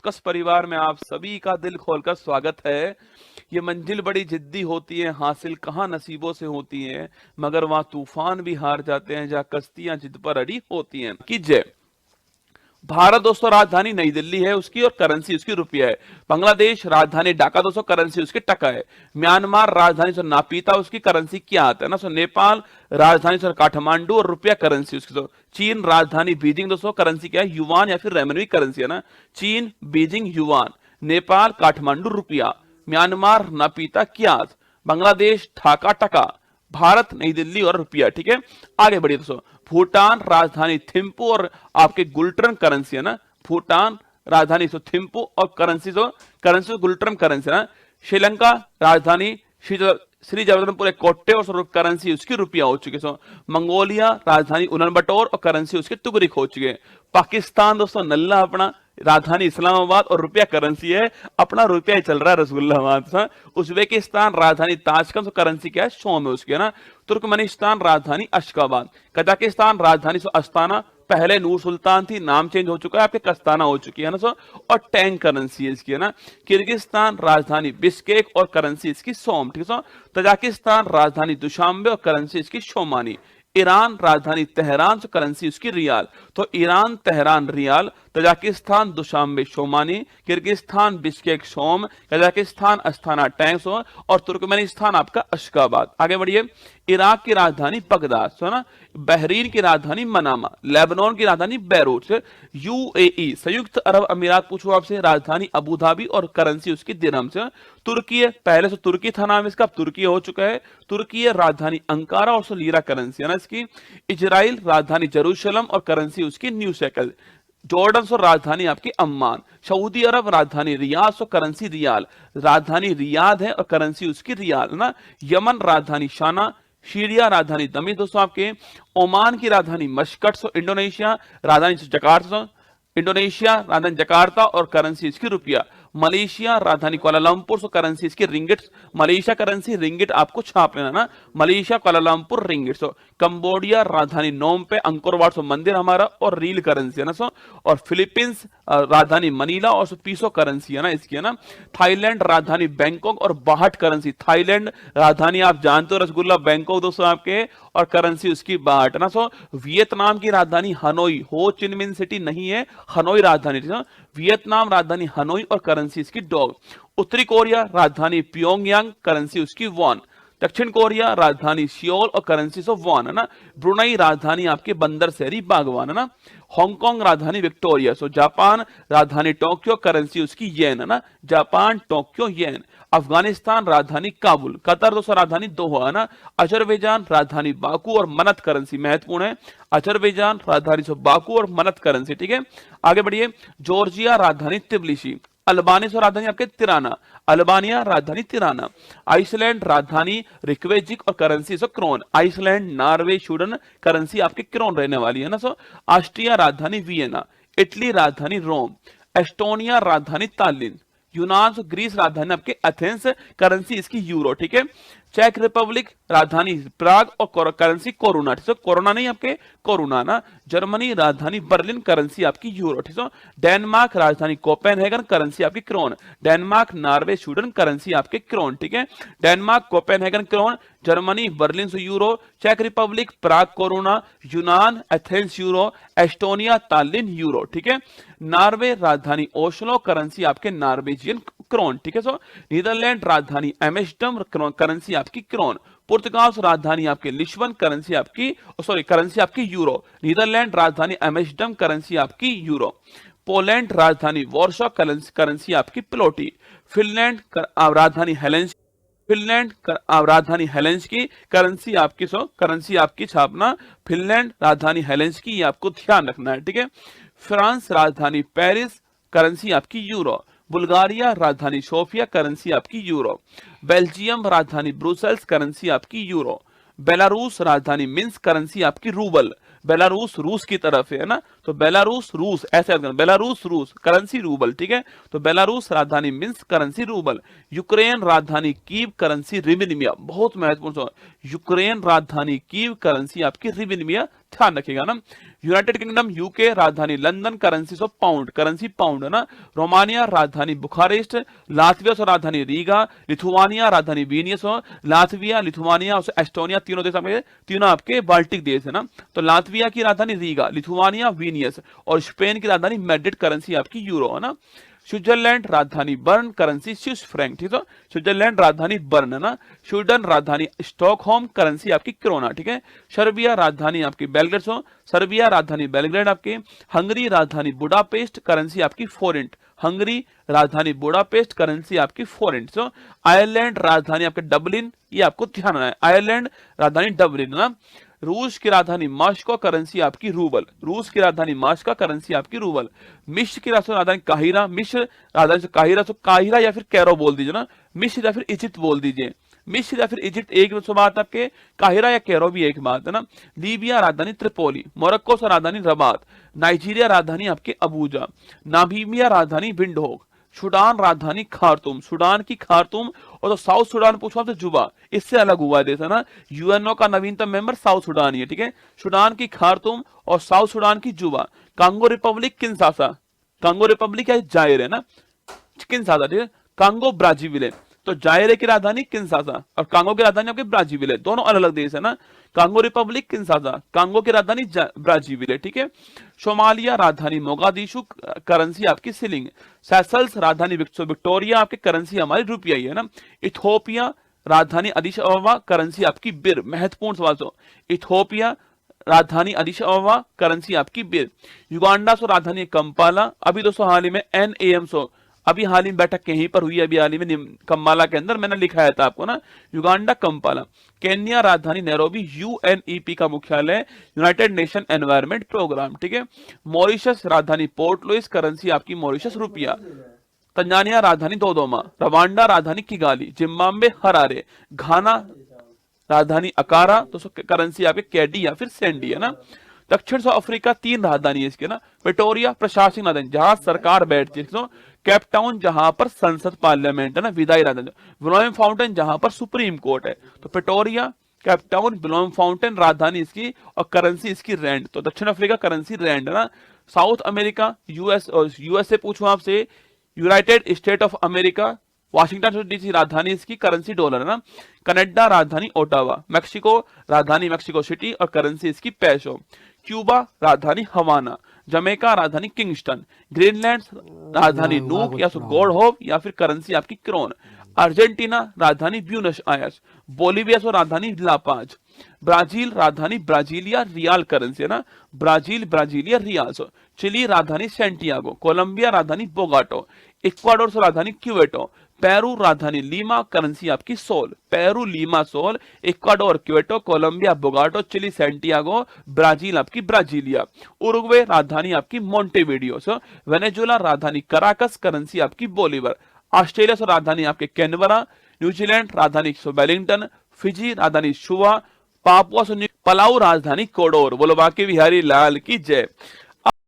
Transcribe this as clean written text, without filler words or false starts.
उत्कर्ष परिवार में आप सभी का दिल खोलकर स्वागत है। ये मंजिल बड़ी जिद्दी होती है, हासिल कहाँ नसीबों से होती है, मगर वहां तूफान भी हार जाते हैं जहाँ कश्तियां जिद पर अड़ी होती हैं। की जय। भारत दोस्तों राजधानी नई दिल्ली है उसकी, और करेंसी उसकी रुपया है। बांग्लादेश राजधानी ढाका दोस्तों, करेंसी उसकी टका है। म्यांमार राजधानी सो नापीता, उसकी करेंसी क्या आता है ना। सो नेपाल राजधानी सो काठमांडू और रुपया करेंसी उसकी। तो चीन राजधानी बीजिंग दोस्तों, करेंसी क्या है, युवान या फिर रेमनवी करेंसी है ना। चीन बीजिंग युवान, नेपाल काठमांडू रुपया, म्यांमार नापीता क्यात, बांग्लादेश ढाका टका, भारत नई दिल्ली और रुपया। ठीक है, आगे बढ़िए दोस्तों। भूटान राजधानी थिम्पू और आपके गुल्ट्रम करेंसी है ना। भूटान राजधानी सो थिम्पू और करेंसी गुल्ट्रम करेंसी है ना। श्रीलंका राजधानी श्री जगन्नाथपुर कोट्टे और करेंसी उसकी रुपया हो चुकी है। मंगोलिया राजधानी उलानबटोर और करेंसी उसकी तुगरिक हो चुकी है। पाकिस्तान दोस्तों नल्ला अपना राजधानी इस्लामाबाद और रुपया करेंसी है, अपना रुपया ही चल रहा है रसगुल्लाबाद। उज्बेकिस्तान राजधानी ताशकंद, करेंसी क्या है, सोम है उसकी है ना। तुर्कमेनिस्तान राजधानी अशगाबाद, कजाकिस्तान राजधानी अस्ताना, पहले नूर सुल्तान थी, नाम चेंज हो चुका है, आपके कस्ताना हो चुकी है ना। और टैंक करेंसी है इसकी है ना। किर्गिस्तान राजधानी बिस्केक और करेंसी इसकी सोम। ठीक है। तजाकिस्तान राजधानी दुशांबे और करेंसी इसकी शोमानी। ईरान राजधानी तेहरान, करेंसी उसकी रियाल। तो Iran Tehran rial, Tajikistan Dushanbe somoni, Kyrgyzstan Bishkek som, Kazakhstan Astana tenge और तुर्कमेनिस्तान आपका अशगाबाद। आगे बढ़िए। इराक की राजधानी बगदाद, ना। बहरीन की राजधानी मनामा, लेबनान की राजधानी बैरूट, यूएई संयुक्त अरब अमीरात पूछो आपसे, राजधानी अबू धाबी और करेंसी उसकी दिरहम से। तुर्की पहले से तुर्की था नाम इसका, अब तुर्की हो चुका है। तुर्की राजधानी अंकारा और लीरा करेंसी है ना इसकी। इजराइल राजधानी जेरूशलम और करेंसी उसकी न्यू शेकल। जॉर्डन सो राजधानी आपकी अम्मान। सऊदी अरब राजधानी रियाद सो करेंसी रियाल, राजधानी रियाद है और करेंसी उसकी रियाल ना। यमन राजधानी शाना, सीरिया राजधानी दमिश्क दोस्तों आपके। ओमान की राजधानी मस्कट सो, इंडोनेशिया राजधानी जकार्ता, इंडोनेशिया राजधानी जकार्ता और करेंसी इसकी रुपया। मलेशिया राजधानी कुआलालंपुर सो, करेंसी इसकी रिंगिट। मलेशिया करेंसी रिंगिट आपको छाप लेना ना, मलेशिया कुआलालंपुर रिंगिट सो। कंबोडिया राजधानी नोम पे, अंकोरवाट सो मंदिर हमारा और रील करेंसी है ना। और फिलीपींस राजधानी मनीला और पीसो करेंसी है ना इसकी है ना। थाईलैंड राजधानी बैंकॉक और बाहट करेंसी। थाईलैंड राजधानी आप जानते हो रसगुल्ला, बैंकॉक दोस्तों आपके, और करेंसी उसकी बाहट ना। वियतनाम की राजधानी हनोई, हो चिनमिन सिटी नहीं है, हनोई राजधानी। वियतनाम राजधानी हनोई और करेंसी इसकी डॉग। उत्तरी कोरिया राजधानी प्योंगयांग, करेंसी उसकी वॉन। दक्षिण कोरिया राजधानी सियोल और करेंसी सो वॉन है ना। ब्रुनई राजधानी आपके बंदर शहरी बागवान है ना। हांगकांग राजधानी विक्टोरिया। सो जापान राजधानी टोक्यो, करेंसी उसकी येन है ना। जापान टोक्यो येन। अफगानिस्तान राजधानी काबुल, कतर दोस्तों राजधानी दोहा है ना। अजरबैजान राजधानी बाकू और मनत, करेंसी महत्वपूर्ण है। अजरबैजान राजधानी सो बाकू और मनत करेंसी। ठीक है, आगे बढ़िए। जॉर्जिया राजधानी तिब्लिसी। अल्बानी सो राजधानी आपके तिराना, अल्बानिया राजधानी तिराना। आइसलैंड राजधानी रिक्वेजिक और करेंसी सो krone. Iceland Norway Sweden, currency आपकी क्रोन रहने वाली है ना। ऑस्ट्रिया राजधानी वियना। इटली राजधानी रोम। एस्टोनिया राजधानी तालिन। यूनान ग्रीस राजधानी आपके एथेंस, करेंसी इसकी यूरो। ठीक है। चेक रिपब्लिक राजधानी प्राग और करेंसी कोरोना। ठीक है, कोरोना नहीं आपके कोरोना ना। जर्मनी राजधानी बर्लिन, करेंसी आपकी यूरो। ठीक है। डेनमार्क राजधानी कोपेनहेगन, करेंसी आपकी krone. Denmark Norway Sweden, currency आपके क्रोन। ठीक है, Denmark Copenhagen krone, Germany Berlin से यूरो, चेक रिपब्लिक प्राग कोरोना, यूनान Athens euro, Estonia Tallinn euro. ठीक है। नॉर्वे राजधानी ओस्लो, करेंसी आपके नॉर्वेजियन क्रोन। ठीक है। नीदरलैंड राजधानी एम्स्टर्डम, करेंसी आपकी क्रोन। पुर्तगाल राजधानी आपके लिस्बन, करेंसी आपकी यूरो। नीदरलैंड राजधानी एम्स्टर्डम, करेंसी आपकी यूरो। पोलैंड राजधानी वॉर्सो, करेंसी आपकी प्लोटी। फिनलैंड राजधानी हेलेंसिकी, की करेंसी आपकी छापना। फिनलैंड राजधानी हेलेंसिकी, आपको ध्यान रखना है। ठीक है। फ्रांस राजधानी पेरिस, करेंसी आपकी यूरो। बुल्गारिया राजधानी सोफिया, करेंसी आपकी यूरो। बेल्जियम राजधानी ब्रुसेल्स, करेंसी आपकी यूरो। बेलारूस राजधानी मिन्स्क, करेंसी आपकी रूबल। बेलारूस रूस की तरफ है ना, तो बेलारूस रूस ऐसे बेलारूस रूस, करेंसी रूबल। ठीक है, तो बेलारूस राजधानी मिन्स्क, करेंसी रूबल। यूक्रेन राजधानी कीव, करेंसी रिबिनिमिया, बहुत महत्वपूर्ण। यूक्रेन राजधानी कीव, करेंसी आपकी रिबिनिमिया। ध्यान रखिएगा ना। यूनाइटेड किंगडम यूके राजधानी London, currency of pound, currency pound है ना। रोमानिया राजधानी बुखारेस्ट, लातविया सो राजधानी रीगा, लिथुआनिया राजधानी विनियस हो, लातविया लिथुआनिया और एस्टोनिया तीनों देश आपके, तीनों आपके बाल्टिक देश है ना। तो लातविया की राजधानी रीगा, लिथुआनिया विनियस और स्पेन की राजधानी मैड्रिड, करेंसी आपकी यूरो है ना। स्विट्जरलैंड राजधानी बर्न, करेंसी स्विस फ्रैंक, ठीक है। स्विट्जरलैंड राजधानी बर्न है ना। स्वीडन राजधानी स्टॉकहोम, करेंसी आपकी क्रोना, ठीक है। सर्बिया राजधानी आपकी बेलग्रेड, सर्बिया राजधानी बेलग्रेड आपके। हंगरी राजधानी बुडापेस्ट, करेंसी आपकी फोरेंट, हंगरी राजधानी बुडापेस्ट, करेंसी आपकी फोरेंट। आयरलैंड राजधानी आपके डबलिन, ये आपको ध्यान रखना है, आयरलैंड राजधानी डबलिन ना। रूस की राजधानी मास्को, करेंसी आपकी रूबल, रूस की राजधानी मास्को, करेंसी आपकी रूबल। मिस्र की राजधानी काहिरा, मिस्र राजधानी काहिरा, तो काहिरा या फिर कैरो बोल दीजिए ना, मिस्र या फिर इजिप्ट बोल दीजिए, मिस्र या फिर इजिप्ट एक बात आपके, काहिरा या कैरो भी एक बात है ना। लीबिया राजधानी त्रिपोली, मोरक्को से राजधानी रबात, नाइजीरिया राजधानी आपके अबूजा, नामीबिया राजधानी विंडहोक, सूडान राजधानी खार्तूम, सूडान की खार्तूम, और तो साउथ सूडान पूछो आपसे जुबा, इससे अलग हुआ देश है ना। यूएनओ का नवीनतम मेंबर साउथ सूडान ही है, ठीक है। सूडान की खार्तूम और साउथ सूडान की जुबा। Congo Republic Kinshasa, Congo Republic या जायर है ना, किंशासा, ठीक है। कांगो ब्राजीविले, तो जायरे की राजधानी किंशासा और कांगो की राजधानी आपके ब्राजीविले, दोनों अलग अलग देश है ना। कांगो रिपब्लिक किंशासा, कांगो की राजधानी ब्राजीविले, ठीक है। सोमालिया राजधानी मोगादिशु, करेंसी आपकी सिलिंग। सेशल्स राजधानी विक्टोरिया, आपके करेंसी हमारी रुपया ही है ना। इथोपिया राजधानी अदिश अबबा, करेंसी आपकी बिर, महत्वपूर्ण सवाल। इथोपिया राजधानी अदिश अबबा, करेंसी आपकी बिर। युगांडा सो राजधानी कंपाला, अभी दोस्तों हाल ही में NAM सो, अभी हाल ही में बैठक कहीं पर हुई, अभी हाल ही में कंपाला के अंदर, मैंने लिखाया था आपको ना, युगांडा कंपाला। केन्या राजधानी नैरोबी, UNEP का मुख्यालय, यूनाइटेड नेशन एनवायरमेंट प्रोग्राम, ठीक है। मॉरिशस राजधानी पोर्ट लुइस, करेंसी आपकी मॉरिशस रुपया। तंजानिया राजधानी दोदोमा, रवांडा राजधानी किगाली, जिम्बाब्वे हरारे, घाना राजधानी अकारा, तो करेंसी आपके कैडी या फिर सेंडी है ना। दक्षिण अफ्रीका 3 राजधानी है इसके ना, प्रिटोरिया प्रशासनिक राजधानी जहां सरकार बैठती है, केपटाउन जहां पर संसद पार्लियामेंट है ना, विधायी राजधानी, विलोम फाउंटेन जहां पर सुप्रीम कोर्ट है। तो प्रिटोरिया, केपटाउन, विलोम फाउंटेन राजधानी इसकी, और करेंसी इसकी रैंड, तो दक्षिण अफ्रीका करेंसी रैंड है ना। साउथ अमेरिका यूएसए पूछूं आपसे, United state of America, Washington DC राजधानी इसकी, करेंसी डॉलर है ना। कनाडा राजधानी ओटावा, मैक्सिको राजधानी मैक्सिको सिटी और करेंसी इसकी पेसो। क्यूबा राजधानी हवाना, जमैका राजधानी किंगस्टन, ग्रीनलैंड राजधानी नूक या गॉड होप या फिर करेंसी आपकी क्रोन। अर्जेंटीना राजधानी ब्यूनस आयर्स, बोलिविया सो राजधानी लापाज, ब्राजील राजधानी ब्राजीलिया रियाल, करेंसी है ना, ब्राजील ब्राजीलिया रियाल। चिली राजधानी सेंटियागो, कोलंबिया राजधानी बोगाटो, इक्वाडोर से राजधानी क्यूवेटो, पेरू राजधानी लीमा, करेंसी आपकी sol, Peru Lima sol, Ecuador Quito, Colombia Bogota, Chile Santiago, Brazil आपकी ब्राजीलिया। उरुग्वे राजधानी आपकी मोंटेविडियो, वेनेजुएला राजधानी कराकस, करेंसी आपकी बोलीवर। ऑस्ट्रेलिया से राजधानी आपके कैनबरा, न्यूजीलैंड राजधानी वेलिंगटन, फिजी राजधानी शुवा, पापुआ से पलाऊ राजधानी कोडोर। बोलो बाकी बिहारी लाल की जय।